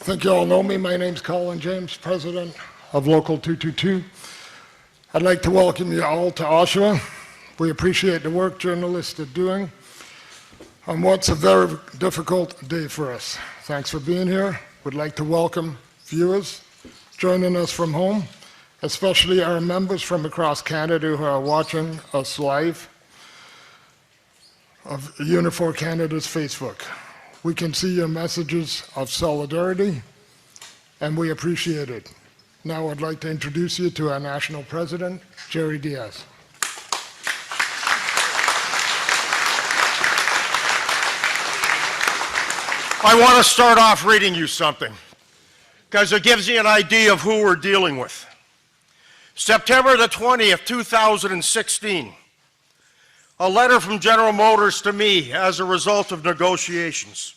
think you all know me. My name's Colin James, president of Local 222. I'd like to welcome you all to Oshawa. We appreciate the work journalists are doing on what's a very difficult day for us. Thanks for being here. We'd like to welcome viewers joining us from home, especially our members from across Canada who are watching us live of Unifor Canada's Facebook. We can see your messages of solidarity, and we appreciate it. Now I'd like to introduce you to our national president, Jerry Diaz. I want to start off reading you something, because it gives you an idea of who we're dealing with. September the 20th, 2016. A letter from General Motors to me as a result of negotiations.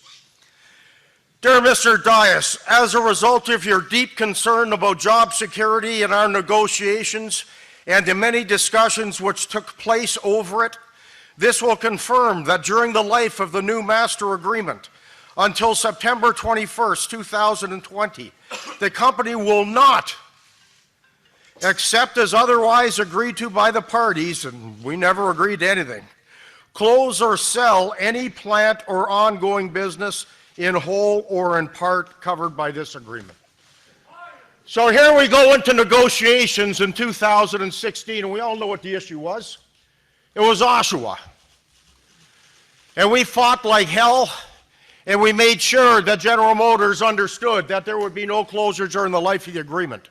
Dear Mr. Dias, as a result of your deep concern about job security in our negotiations and the many discussions which took place over it, this will confirm that during the life of the new master agreement, until September 21st, 2020, the company will not, except as otherwise agreed to by the parties, and we never agreed to anything, close or sell any plant or ongoing business in whole or in part covered by this agreement. So here we go into negotiations in 2016, and we all know what the issue was. It was Oshawa. And we fought like hell, and we made sure that General Motors understood that there would be no closure during the life of the agreement.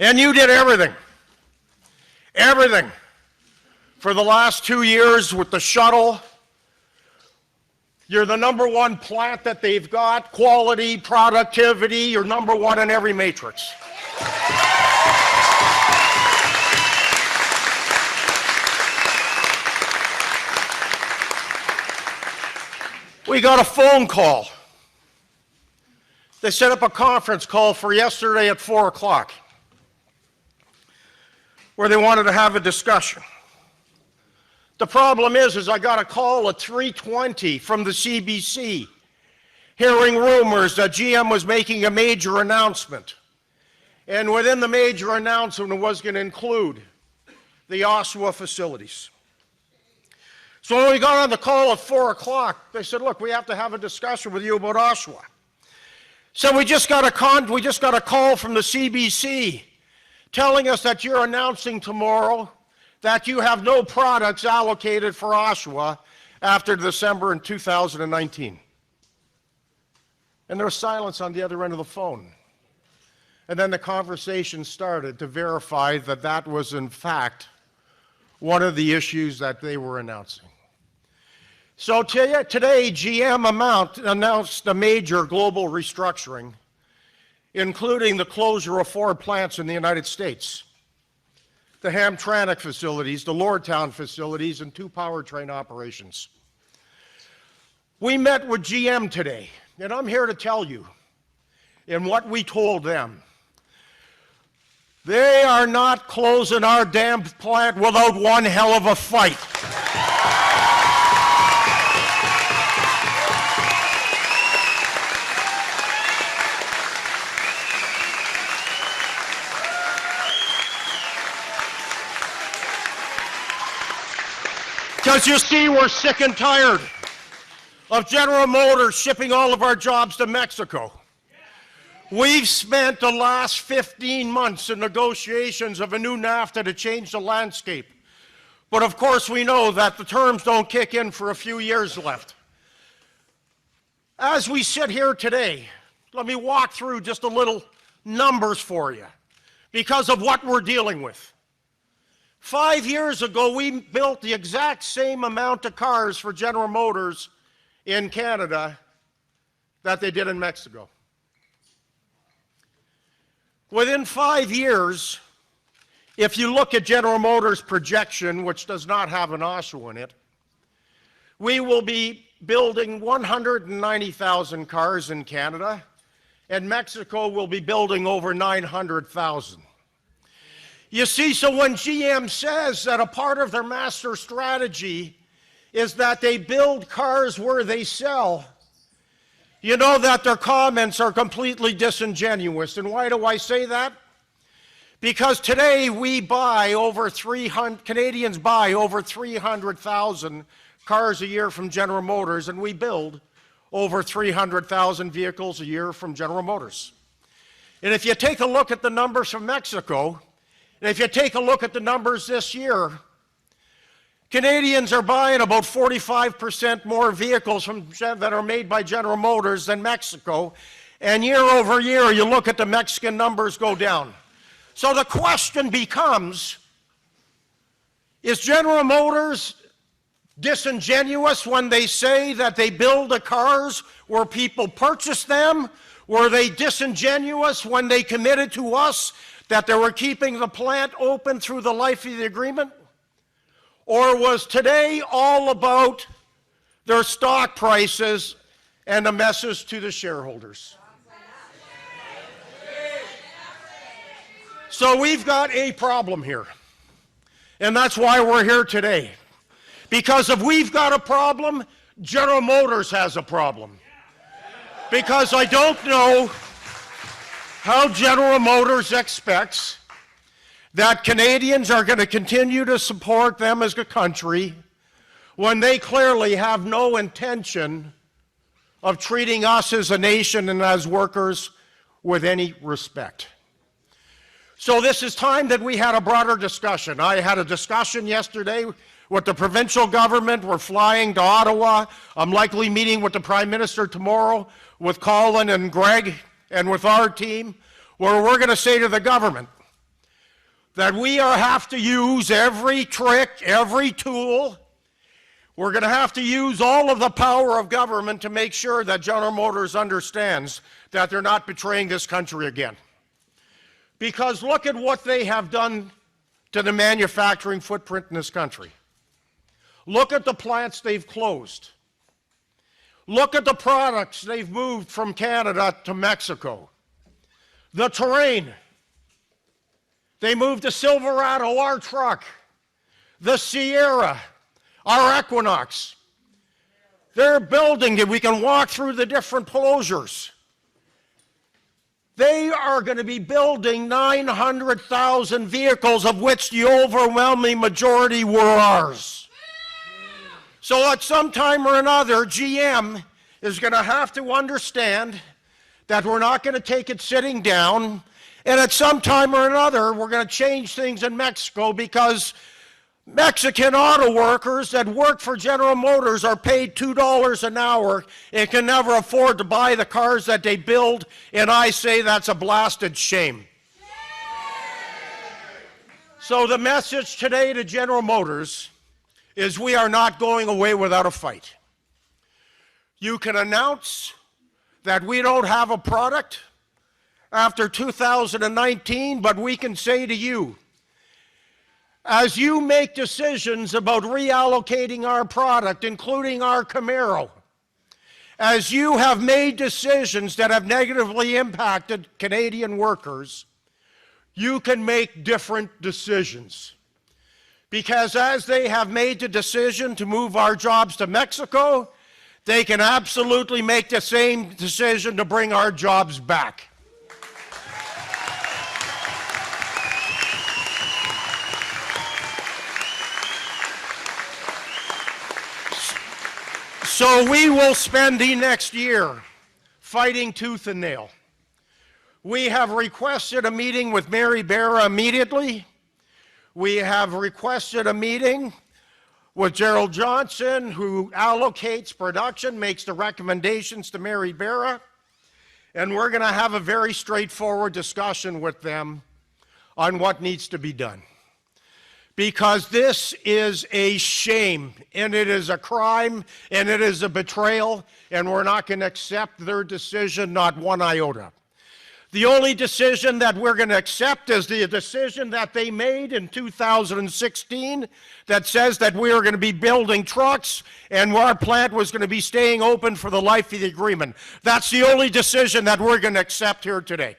And you did everything for the last 2 years with the shuttle. You're the #1 plant that they've got, quality, productivity, you're #1 in every matrix. We got a phone call. They set up a conference call for yesterday at 4 o'clock. Where they wanted to have a discussion. The problem is I got a call at 3:20 from the CBC, hearing rumors that GM was making a major announcement. And within the major announcement, it was going to include the Oshawa facilities. So when we got on the call at 4 o'clock, they said, look, we have to have a discussion with you about Oshawa. So we just got a call from the CBC telling us that you're announcing tomorrow that you have no products allocated for Oshawa after December in 2019. And there was silence on the other end of the phone. And then the conversation started to verify that that was in fact one of the issues that they were announcing. So today, GM announced a major global restructuring, including the closure of 4 plants in the United States, the Hamtramck facilities, the Lordstown facilities, and 2 powertrain operations. We met with GM today, and I'm here to tell you, in what we told them, they are not closing our damn plant without one hell of a fight. Because you see, we're sick and tired of General Motors shipping all of our jobs to Mexico. We've spent the last 15 months in negotiations of a new NAFTA to change the landscape. But of course we know that the terms don't kick in for a few years left. As we sit here today, let me walk through just a little numbers for you because of what we're dealing with. 5 years ago, we built the exact same amount of cars for General Motors in Canada that they did in Mexico. Within 5 years, if you look at General Motors' projection, which does not have an Oshawa in it, we will be building 190,000 cars in Canada, and Mexico will be building over 900,000. You see, so when GM says that a part of their master strategy is that they build cars where they sell, you know that their comments are completely disingenuous. And why do I say that? Because today we buy over 300, Canadians buy over 300,000 cars a year from General Motors, and we build over 300,000 vehicles a year from General Motors. And if you take a look at the numbers from Mexico, and if you take a look at the numbers this year, Canadians are buying about 45% more vehicles that are made by General Motors than Mexico, and year over year, you look at the Mexican numbers go down. So the question becomes, is General Motors disingenuous when they say that they build the cars where people purchase them? Were they disingenuous when they committed to us that they were keeping the plant open through the life of the agreement? Or was today all about their stock prices and a message to the shareholders? So we've got a problem here. And that's why we're here today. Because if we've got a problem, General Motors has a problem. Because I don't know how General Motors expects that Canadians are going to continue to support them as a country when they clearly have no intention of treating us as a nation and as workers with any respect. So this is time that we had a broader discussion. I had a discussion yesterday with the provincial government. We're flying to Ottawa. I'm likely meeting with the Prime Minister tomorrow, with Colin and Greg, and with our team, where we're going to say to the government that we have to use every trick, every tool. We're going to have to use all of the power of government to make sure that General Motors understands that they're not betraying this country again. Because look at what they have done to the manufacturing footprint in this country. Look at the plants they've closed. Look at the products they've moved from Canada to Mexico. The terrain. They moved the Silverado, our truck, the Sierra, our Equinox. They're building it. We can walk through the different closures. They are going to be building 900,000 vehicles, of which the overwhelming majority were ours. So at some time or another, GM is going to have to understand that we're not going to take it sitting down. And at some time or another, we're going to change things in Mexico, because Mexican auto workers that work for General Motors are paid $2 an hour and can never afford to buy the cars that they build, and I say that's a blasted shame. So the message today to General Motors is we are not going away without a fight. You can announce that we don't have a product after 2019, but we can say to you, as you make decisions about reallocating our product, including our Camaro, as you have made decisions that have negatively impacted Canadian workers, you can make different decisions. Because as they have made the decision to move our jobs to Mexico, they can absolutely make the same decision to bring our jobs back. So we will spend the next year fighting tooth and nail. We have requested a meeting with Mary Barra immediately. We have requested a meeting with Gerald Johnson, who allocates production, makes the recommendations to Mary Barra, and we're going to have a very straightforward discussion with them on what needs to be done. Because this is a shame, and it is a crime, and it is a betrayal, and we're not going to accept their decision, not one iota. The only decision that we're going to accept is the decision that they made in 2016 that says that we are going to be building trucks and our plant was going to be staying open for the life of the agreement. That's the only decision that we're going to accept here today.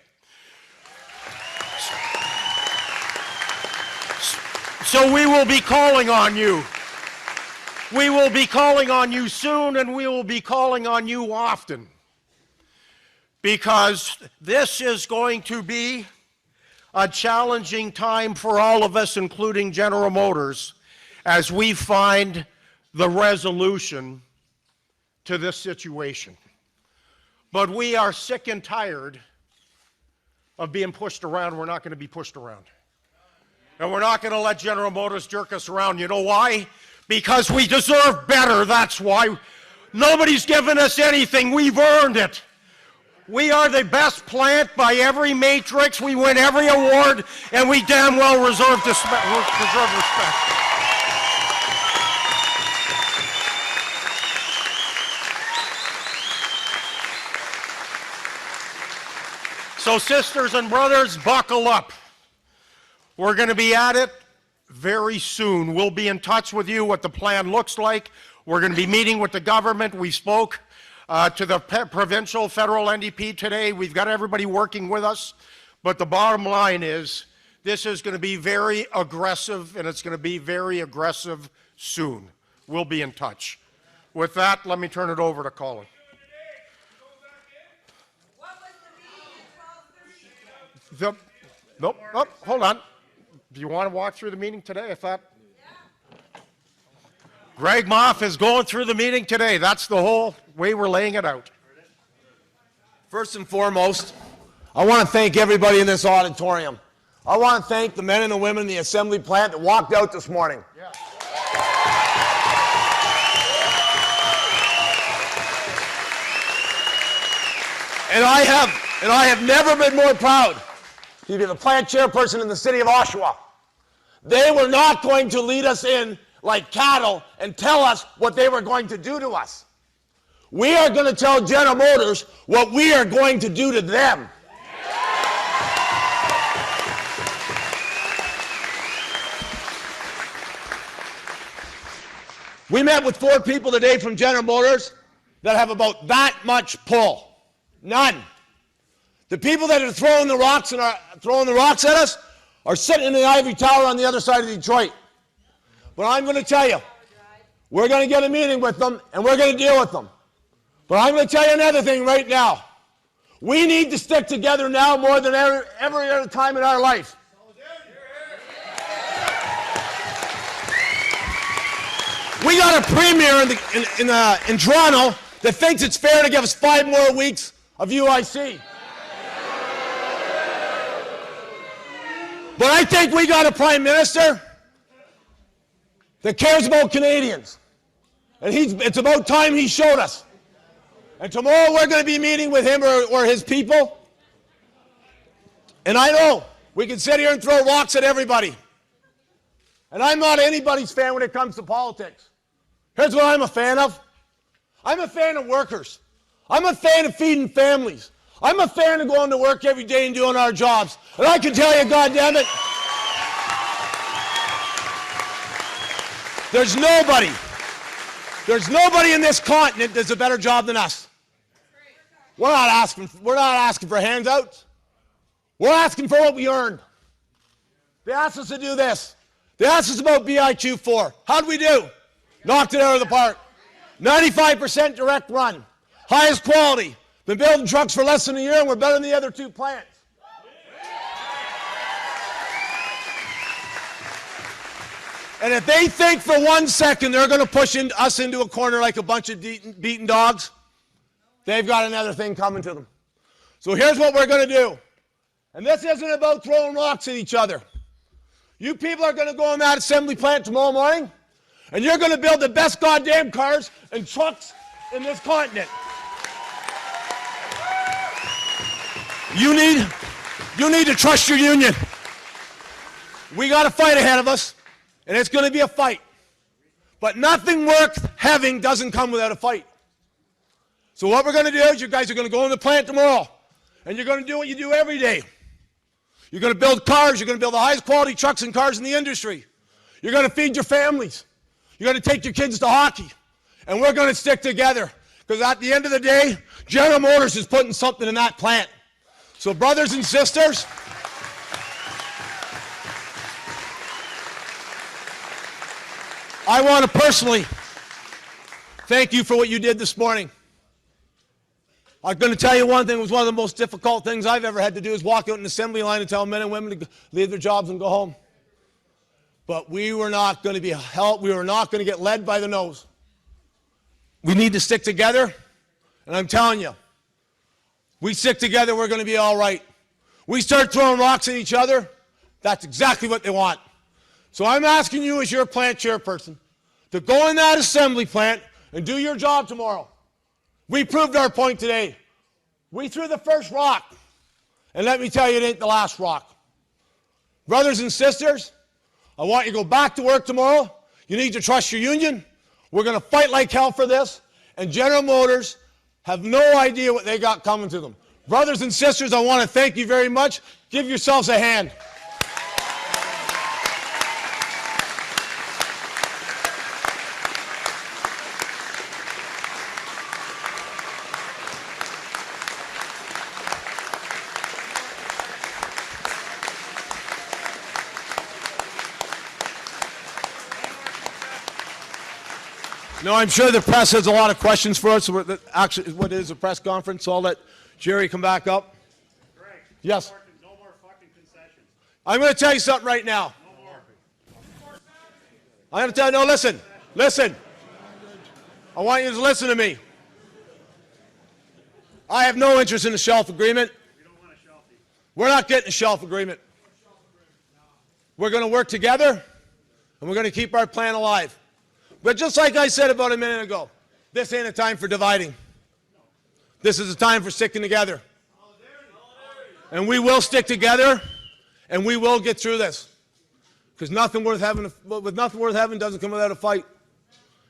So we will be calling on you. We will be calling on you soon, and we will be calling on you often. because this is going to be a challenging time for all of us, including General Motors, as we find the resolution to this situation. But we are sick and tired of being pushed around. We're not going to be pushed around. And we're not going to let General Motors jerk us around. You know why? Because we deserve better, that's why. Nobody's given us anything, we've earned it. We are the best plant by every matrix, we win every award, and we damn well deserve respect. So sisters and brothers, buckle up. We're going to be at it very soon. We'll be in touch with you what the plan looks like. We're going to be meeting with the government. We spoke to the provincial, federal NDP today. We've got everybody working with us. But the bottom line is this is going to be very aggressive, and it's going to be very aggressive soon. We'll be in touch. With that, let me turn it over to Colin. Nope, hold on. Do you want to walk through the meeting today? I thought. Greg Moff is going through the meeting today. That's the whole way we're laying it out. First and foremost, I want to thank everybody in this auditorium. I want to thank the men and the women in the assembly plant that walked out this morning. Yeah. And I have never been more proud to be the plant chairperson in the city of Oshawa. They were not going to lead us in like cattle and tell us what they were going to do to us. We are going to tell General Motors what we are going to do to them. We met with 4 people today from General Motors that have about that much pull. None. The people that are throwing the rocks at us are sitting in the ivory tower on the other side of Detroit. But I'm going to tell you, we're going to get a meeting with them, and we're going to deal with them. But I'm going to tell you another thing right now. We need to stick together now more than every other time in our life. We got a premier in Toronto that thinks it's fair to give us 5 more weeks of UIC. But I think we got a prime minister that cares about Canadians. And it's about time he showed us. And tomorrow we're going to be meeting with him or his people. And I know we can sit here and throw rocks at everybody. And I'm not anybody's fan when it comes to politics. Here's what I'm a fan of. I'm a fan of workers. I'm a fan of feeding families. I'm a fan of going to work every day and doing our jobs. And I can tell you, goddammit, there's nobody in this continent that does a better job than us. We're not asking for handouts. We're asking for what we earned. They asked us to do this. They asked us about BIQ4. How'd we do? Knocked it out of the park. 95% direct run. Highest quality. Been building trucks for less than a year, and we're better than the other 2 plants. And if they think for 1 second they're going to push us into a corner like a bunch of beaten dogs, they've got another thing coming to them. So here's what we're going to do. And this isn't about throwing rocks at each other. You people are going to go in that assembly plant tomorrow morning, and you're going to build the best goddamn cars and trucks in this continent. You need to trust your union. We got a fight ahead of us, and it's going to be a fight. But nothing worth having doesn't come without a fight. So what we're going to do is you guys are going to go in the plant tomorrow, and you're going to do what you do every day. You're going to build cars. You're going to build the highest quality trucks and cars in the industry. You're going to feed your families. You're going to take your kids to hockey. And we're going to stick together. Because at the end of the day, General Motors is putting something in that plant. So brothers and sisters, I want to personally thank you for what you did this morning. I'm going to tell you one thing. It was one of the most difficult things I've ever had to do is walk out an assembly line and tell men and women to leave their jobs and go home. But we were not going to be helped. We were not going to get led by the nose. We need to stick together. And I'm telling you, we stick together, we're going to be all right. We start throwing rocks at each other, that's exactly what they want. So I'm asking you as your plant chairperson to go in that assembly plant and do your job tomorrow. We proved our point today. We threw the first rock. And let me tell you, it ain't the last rock. Brothers and sisters, I want you to go back to work tomorrow. You need to trust your union. We're going to fight like hell for this. And General Motors have no idea what they got coming to them. Brothers and sisters, I want to thank you very much. Give yourselves a hand. No, I'm sure the press has a lot of questions for us. Actually, what is a press conference? So I'll let Jerry come back up. Greg, yes. No more fucking concessions. I'm going to tell you something right now. No more. I'm going to tell you, no, listen. Listen. I want you to listen to me. I have no interest in a shelf agreement. We don't want a shelfie. We're not getting a shelf agreement. We're going to work together, and we're going to keep our plan alive. But just like I said about a minute ago, this ain't a time for dividing. This is a time for sticking together. And we will stick together, and we will get through this. Because nothing worth having doesn't come without a fight.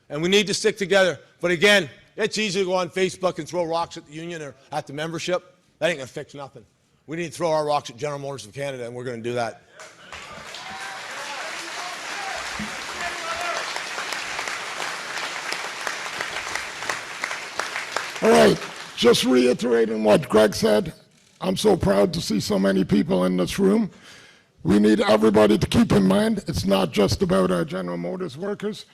And we need to stick together. But again, it's easy to go on Facebook and throw rocks at the union or at the membership. That ain't going to fix nothing. We need to throw our rocks at General Motors of Canada, and we're going to do that. All right, just reiterating what Greg said, I'm so proud to see so many people in this room. We need everybody to keep in mind, it's not just about our General Motors workers.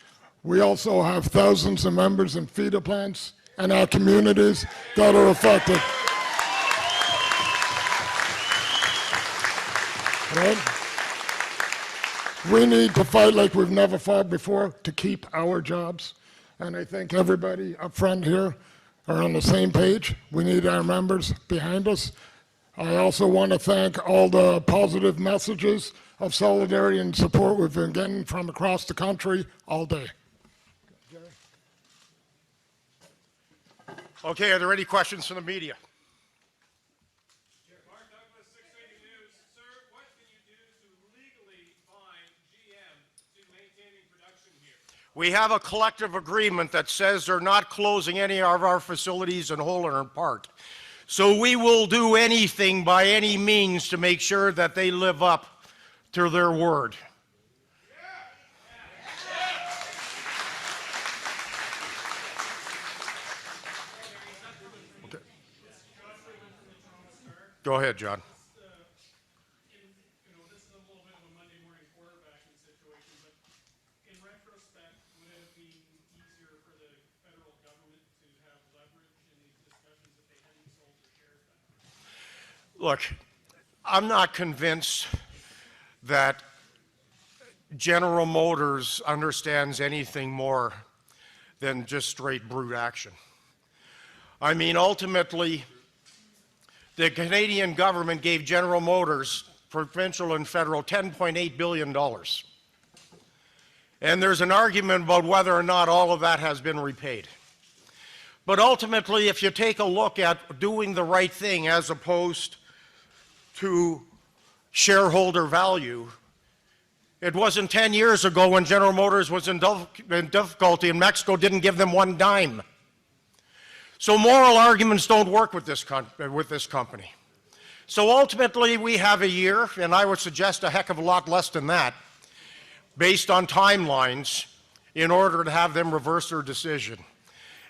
We also have thousands of members in feeder plants and our communities that are affected. Right? We need to fight like we've never fought before to keep our jobs. And I think everybody up front here are on the same page. We need our members behind us. I also want to thank all the positive messages of solidarity and support we've been getting from across the country all day. Okay, are there any questions from the media? Mark Douglas, 680 News. Sir, what can you do to legally bind GM to maintaining production here? We have a collective agreement that says they're not closing any of our facilities in whole or in part. So we will do anything by any means to make sure that they live up to their word. Okay. Go ahead, John. Look, I'm not convinced that General Motors understands anything more than just straight brute action. I mean, ultimately, the Canadian government gave General Motors, provincial and federal, $10.8 billion. And there's an argument about whether or not all of that has been repaid. But ultimately, if you take a look at doing the right thing as opposed to shareholder value, it wasn't 10 years ago when General Motors was in difficulty and Mexico didn't give them one dime. So moral arguments don't work with this company. So ultimately, we have a year, and I would suggest a heck of a lot less than that, based on timelines, in order to have them reverse their decision.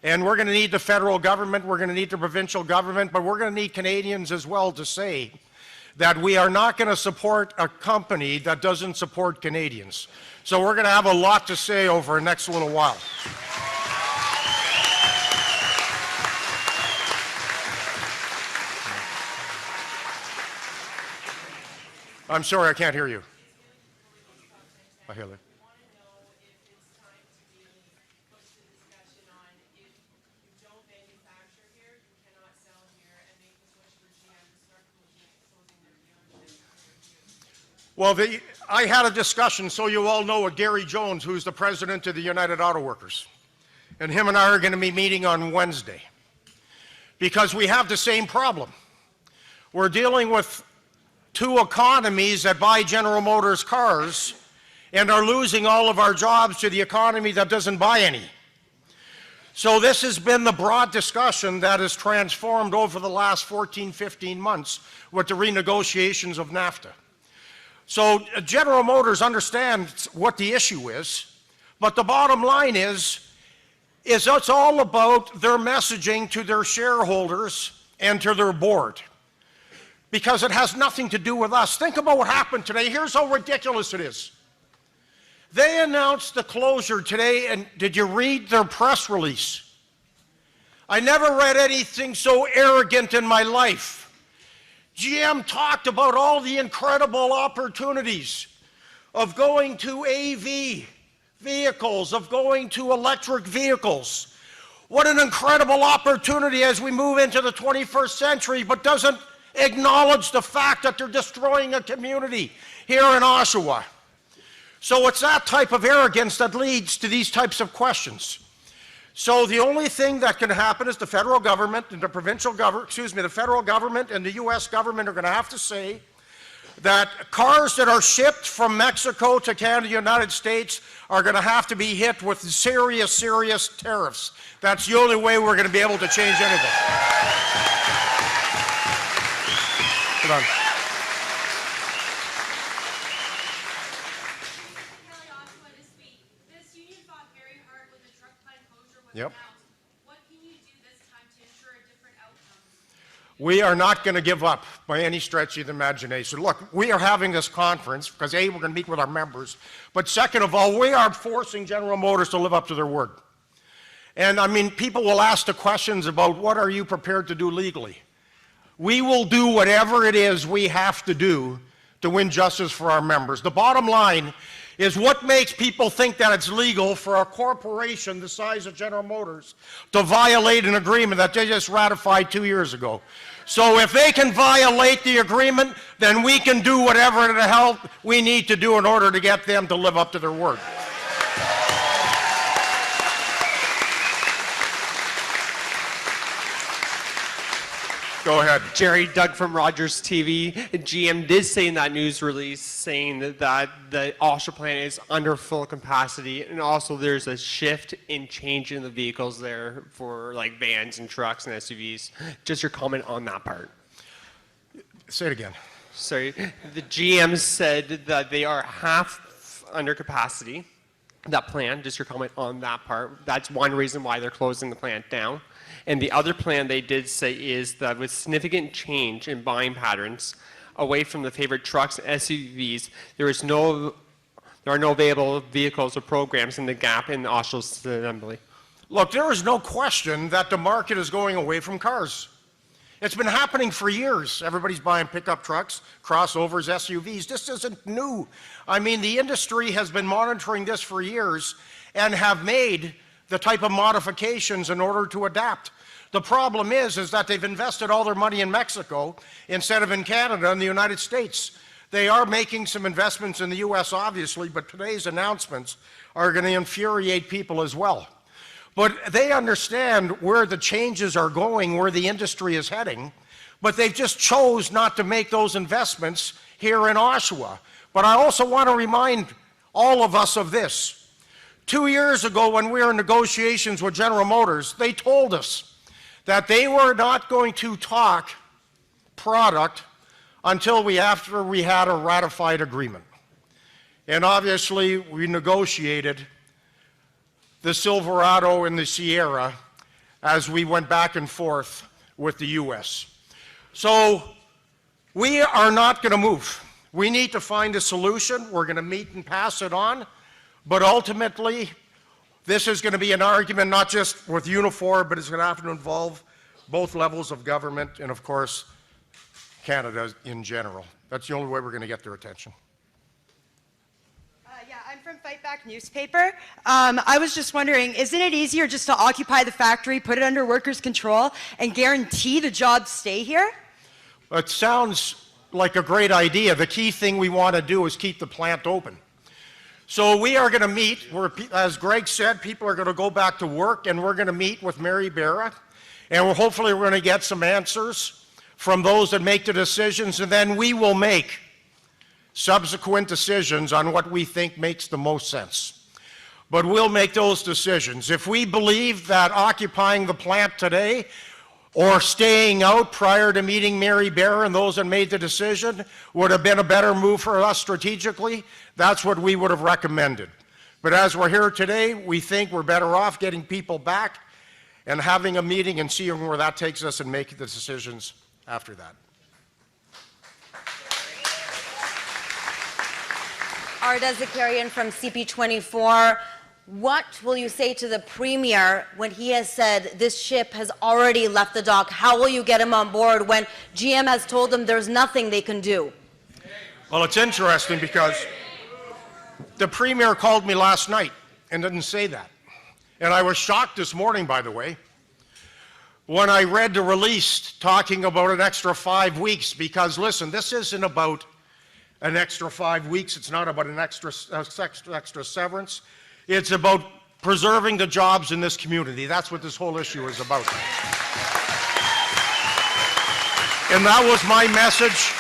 And we're going to need the federal government, we're going to need the provincial government, but we're going to need Canadians as well to say that we are not going to support a company that doesn't support Canadians. So we're going to have a lot to say over the next little while. I'm sorry, I can't hear you. I hear that. Want to know if it's time to really push the discussion on if you don't manufacture here, you cannot sell here, and make the push for GM to start closing their dealerships. Well, I had a discussion, so you all know, with Gary Jones, who's the president of the United Auto Workers. And him and I are going to be meeting on Wednesday. Because we have the same problem. We're dealing with two economies that buy General Motors cars and are losing all of our jobs to the economy that doesn't buy any. So this has been the broad discussion that has transformed over the last 14, 15 months with the renegotiations of NAFTA. So General Motors understands what the issue is, but the bottom line is it's all about their messaging to their shareholders and to their board, because it has nothing to do with us. Think about what happened today. Here's how ridiculous it is. They announced the closure today, and did you read their press release? I never read anything so arrogant in my life. GM talked about all the incredible opportunities of going to AV vehicles, of going to electric vehicles. What an incredible opportunity as we move into the 21st century, but doesn't acknowledge the fact that they're destroying a community here in Oshawa. So it's that type of arrogance that leads to these types of questions. So the only thing that can happen is the federal government and the provincial government, the federal government and the U.S. government are going to have to say that cars that are shipped from Mexico to Canada, United States, are going to have to be hit with serious, serious tariffs. That's the only way we're going to be able to change anything. Hold on. This union fought very hard when the truck plant closure was Yep. announced. What can you do this time to ensure a different outcome? We are not going to give up by any stretch of the imagination. Look, we are having this conference because A, we're going to meet with our members, but second of all, we are forcing General Motors to live up to their word. And I mean, people will ask the questions about what are you prepared to do legally? We will do whatever it is we have to do to win justice for our members. The bottom line is what makes people think that it's legal for a corporation the size of General Motors to violate an agreement that they just ratified 2 years ago. So if they can violate the agreement, then we can do whatever the hell we need to do in order to get them to live up to their word. Go ahead. Jerry, Doug from Rogers TV. GM did say in that news release saying that the Oshawa plant is under full capacity, and also there's a shift in changing the vehicles there for like vans and trucks and SUVs. Just your comment on that part. Say it again. Sorry, the GM said that they are half under capacity, that plant. Just your comment on that part. That's one reason why they're closing the plant down. And the other plan they did say is that with significant change in buying patterns away from the favorite trucks and SUVs, there are no available vehicles or programs in the gap in the Oshawa Assembly. Look, there is no question that the market is going away from cars. It's been happening for years. Everybody's buying pickup trucks, crossovers, SUVs. This isn't new. I mean, the industry has been monitoring this for years and have made the type of modifications in order to adapt. The problem is that they've invested all their money in Mexico instead of in Canada and the United States. They are making some investments in the U.S., obviously, but today's announcements are going to infuriate people as well. But they understand where the changes are going, where the industry is heading, but they've just chose not to make those investments here in Oshawa. But I also want to remind all of us of this. 2 years ago, when we were in negotiations with General Motors, they told us that they were not going to talk product until after we had a ratified agreement. And obviously, we negotiated the Silverado and the Sierra as we went back and forth with the U.S. So we are not going to move. We need to find a solution. We're going to meet and pass it on. But ultimately, this is going to be an argument not just with Unifor, but it's going to have to involve both levels of government and, of course, Canada in general. That's the only way we're going to get their attention. Yeah, I'm from Fight Back newspaper. I was just wondering, isn't it easier just to occupy the factory, put it under workers' control, and guarantee the jobs stay here? It sounds like a great idea. The key thing we want to do is keep the plant open. So we are going to meet, as Greg said, people are going to go back to work, and we're going to meet with Mary Barra, and hopefully we're going to get some answers from those that make the decisions, and then we will make subsequent decisions on what we think makes the most sense. But we'll make those decisions. If we believe that occupying the plant today or staying out prior to meeting Mary Barra and those that made the decision would have been a better move for us strategically, that's what we would have recommended. But as we're here today, we think we're better off getting people back and having a meeting and seeing where that takes us and making the decisions after that. Arda Zakarian from CP24. What will you say to the Premier when he has said this ship has already left the dock? How will you get him on board when GM has told them there's nothing they can do? Well, it's interesting because the Premier called me last night and didn't say that. And I was shocked this morning, by the way, when I read the release talking about an extra 5 weeks, because listen, this isn't about an extra 5 weeks. It's not about an extra severance. It's about preserving the jobs in this community. That's what this whole issue is about. And that was my message.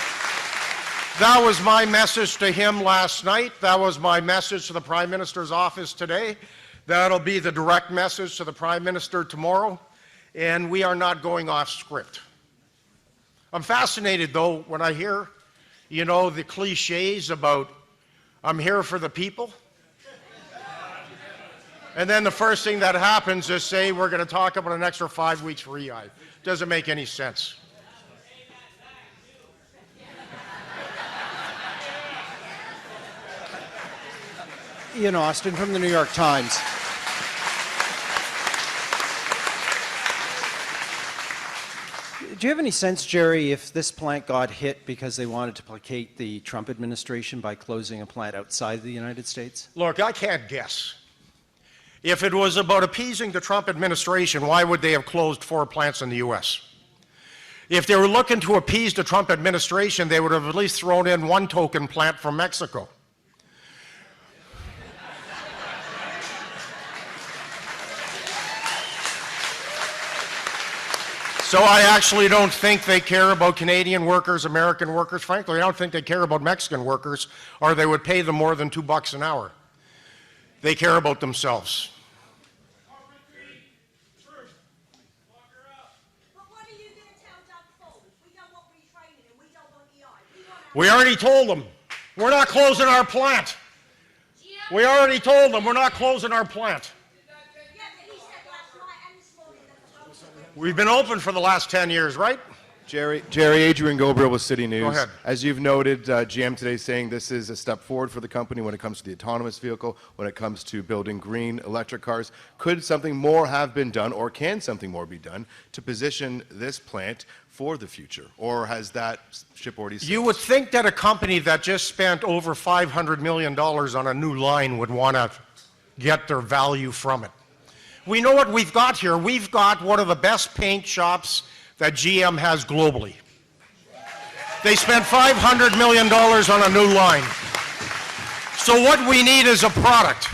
That was my message to him last night. That was my message to the Prime Minister's office today. That'll be the direct message to the Prime Minister tomorrow. And we are not going off script. I'm fascinated, though, when I hear, you know, the cliches about I'm here for the people. And then the first thing that happens is say we're going to talk about an extra 5 weeks for EI. Doesn't make any sense. Ian Austin from the New York Times. Do you have any sense, Jerry, if this plant got hit because they wanted to placate the Trump administration by closing a plant outside the United States? Look, I can't guess. If it was about appeasing the Trump administration, why would they have closed 4 plants in the U.S.? If they were looking to appease the Trump administration, they would have at least thrown in 1 token plant from Mexico. So I actually don't think they care about Canadian workers, American workers. Frankly, I don't think they care about Mexican workers, or they would pay them more than $2 an hour. They care about themselves. We already told them, we're not closing our plant. We already told them, we're not closing our plant. We've been open for the last 10 years, right? Jerry, Adrian Gobriel with City News. Go ahead. As you've noted, GM today saying this is a step forward for the company when it comes to the autonomous vehicle, when it comes to building green electric cars. Could something more have been done, or can something more be done to position this plant for the future? Or has that ship already sailed? You would think that a company that just spent over $500 million on a new line would want to get their value from it. We know what we've got here. We've got one of the best paint shops that GM has globally. They spent $500 million on a new line. So what we need is a product.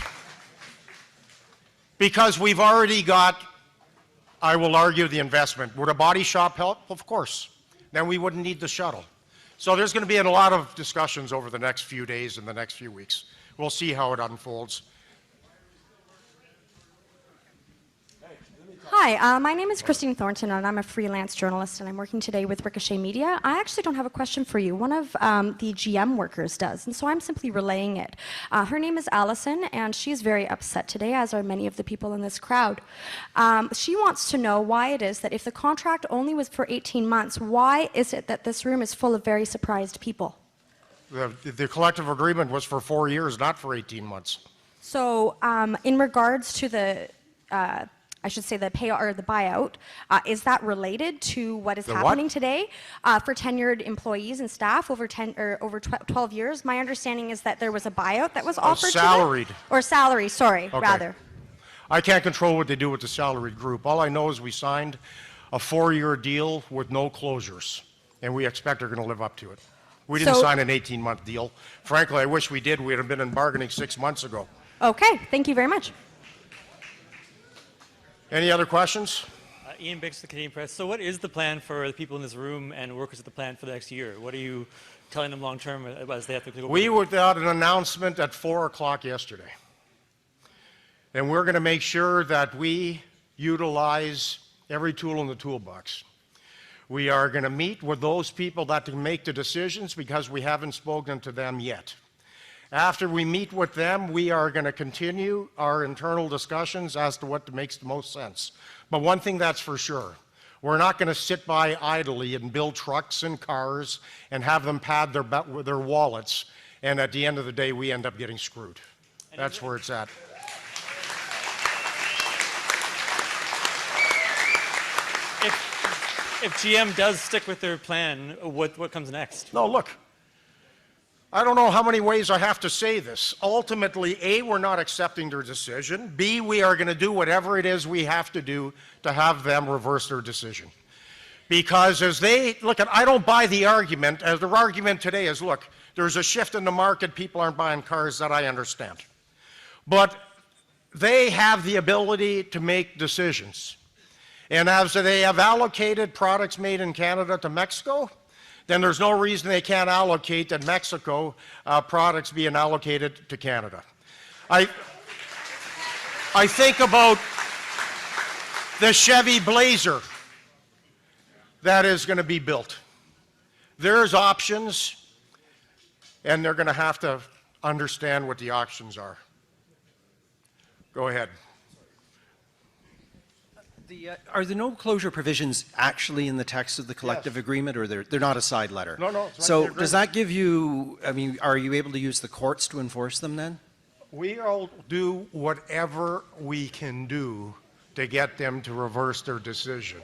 Because we've already got, I will argue, the investment. Would a body shop help? Of course. Then we wouldn't need the shuttle. So there's going to be a lot of discussions over the next few days and the next few weeks. We'll see how it unfolds. Hi, my name is Christine Thornton, and I'm a freelance journalist, and I'm working today with Ricochet Media. I actually don't have a question for you. One of the GM workers does, and so I'm simply relaying it. Her name is Allison, and she's very upset today, as are many of the people in this crowd. She wants to know why it is that if the contract only was for 18 months, why is it that this room is full of very surprised people? The collective agreement was for 4 years, not for 18 months. So in regards to I should say the pay or the buyout, is that related to what is The what? happening today for tenured employees and staff over 12 years? My understanding is that there was a buyout that was offered salaried. to them. Or salary, sorry, Okay. rather. I can't control what they do with the salaried group. All I know is we signed a 4-year deal with no closures, and we expect they're going to live up to it. We didn't So- sign an 18-month deal. Frankly, I wish we did. We'd have been in bargaining 6 months ago. Okay, thank you very much. Any other questions? Ian Biggs, the Canadian Press. So what is the plan for the people in this room and workers at the plant for the next year? What are you telling them long term as they have to go? We put out an announcement at 4 o'clock yesterday. And we're going to make sure that we utilize every tool in the toolbox. We are going to meet with those people that can make the decisions because we haven't spoken to them yet. After we meet with them, we are going to continue our internal discussions as to what makes the most sense. But one thing that's for sure, we're not going to sit by idly and build trucks and cars and have them pad their wallets, and at the end of the day, we end up getting screwed. That's where it's at. If GM does stick with their plan, what comes next? No, look, I don't know how many ways I have to say this. Ultimately, A, we're not accepting their decision. B, we are going to do whatever it is we have to do to have them reverse their decision. Because as they look at, I don't buy the argument, as their argument today is, look, there's a shift in the market, people aren't buying cars, that I understand. But they have the ability to make decisions. And as they have allocated products made in Canada to Mexico, then there's no reason they can't allocate that Mexico products being allocated to Canada. I think about the Chevy Blazer that is going to be built. There's options, and they're going to have to understand what the options are. Go ahead. Are the no closure provisions actually in the text of the collective agreement, or they're not a side letter? No, no, it's right So in the does that give you, I mean, are you able to use the courts to enforce them then? We'll do whatever we can do to get them to reverse their decision.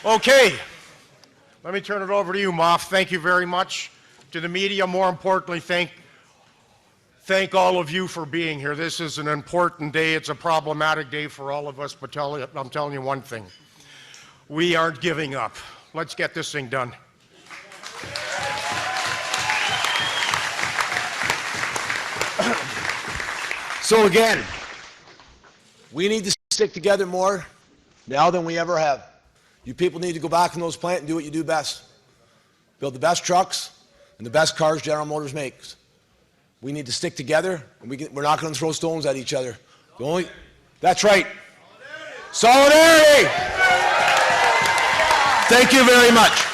Okay, let me turn it over to you, Moff. Thank you very much. To the media, more importantly, thank all of you for being here. This is an important day. It's a problematic day for all of us, but I'm telling you one thing. We aren't giving up. Let's get this thing done. So again, we need to stick together more now than we ever have. You people need to go back in those plants and do what you do best. Build the best trucks and the best cars General Motors makes. We need to stick together, and we're not going to throw stones at each other. That's right. Solidarity! Thank you very much.